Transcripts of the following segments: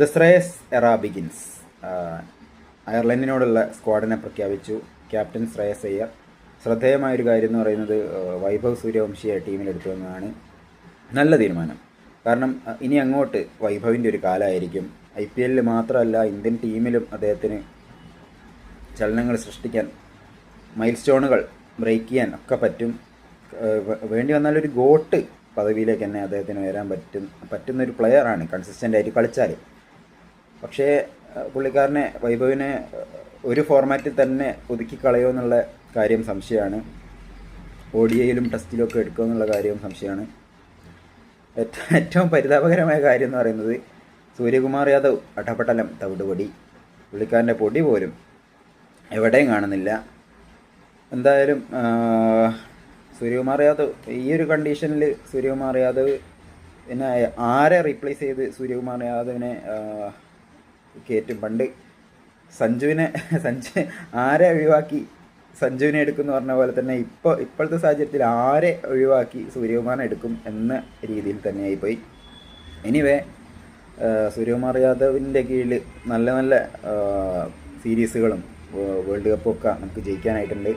The Shreyas എറ begins. അയർലൻഡിനോടുള്ള സ്ക്വാഡിനെ പ്രഖ്യാപിച്ചു captain Shreyas Iyer. ശ്രദ്ധേയമായൊരു കാര്യം എന്ന് പറയുന്നത് വൈഭവ് സൂര്യവംശിയെ ടീമിലെടുത്തു എന്നതാണ്. നല്ല തീരുമാനം. കാരണം ഇനി അങ്ങോട്ട് വൈഭവിൻ്റെ ഒരു കാലമായിരിക്കും. IPL മാത്രമല്ല, ഇന്ത്യൻ ടീമിലും അദ്ദേഹത്തിന് ചലനങ്ങൾ സൃഷ്ടിക്കാൻ, മൈൽ സ്റ്റോണുകൾ ബ്രേക്ക് ചെയ്യാൻ ഒക്കെ പറ്റും. വേണ്ടി വന്നാലൊരു ഗോട്ട് പദവിയിലേക്ക് തന്നെ അദ്ദേഹത്തിന് വരാൻ പറ്റുന്നൊരു പ്ലെയറാണ് കൺസിസ്റ്റൻ്റ് ആയിട്ട് കളിച്ചാൽ. പക്ഷേ പുള്ളിക്കാരനെ, വൈഭവിനെ ഒരു ഫോർമാറ്റിൽ തന്നെ ഒതുക്കി കളയുമോ എന്നുള്ള കാര്യം സംശയമാണ്. ODIയിലും ടെസ്റ്റിലും ഒക്കെ എടുക്കുമോ എന്നുള്ള കാര്യവും സംശയമാണ്. ഏറ്റവും പരിതാപകരമായ കാര്യം എന്ന് പറയുന്നത് സൂര്യകുമാർ യാദവ് അടപടലം തവിടുപൊടി. പുള്ളിക്കാരൻ്റെ പൊടി പോലും എവിടെയും കാണുന്നില്ല. എന്തായാലും സൂര്യകുമാർ യാദവ് ഈ ഒരു കണ്ടീഷനിൽ സൂര്യകുമാർ യാദവ് പിന്നെ ആരെ റീപ്ലേസ് ചെയ്ത് സൂര്യകുമാർ യാദവിനെ കയറ്റും? പണ്ട് സഞ്ജു ആരെ ഒഴിവാക്കി സഞ്ജുവിനെ എടുക്കുമെന്ന് പറഞ്ഞ പോലെ തന്നെ ഇപ്പോഴത്തെ സാഹചര്യത്തിൽ ആരെ ഒഴിവാക്കി സൂര്യകുമാറിനെ എടുക്കും എന്ന രീതിയിൽ തന്നെയായിപ്പോയി. എനിവേ, സൂര്യകുമാർ യാദവിൻ്റെ കീഴിൽ നല്ല നല്ല സീരീസുകളും വേൾഡ് കപ്പും ഒക്കെ നമുക്ക് ജയിക്കാനായിട്ടുണ്ട്.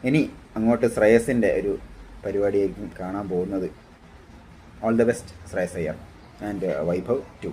ഇനി അങ്ങോട്ട് ശ്രേയസിൻ്റെ ഒരു പരിപാടിയായിരിക്കും കാണാൻ പോകുന്നത്. All the best Shreyas Iyer and Vaibhav to.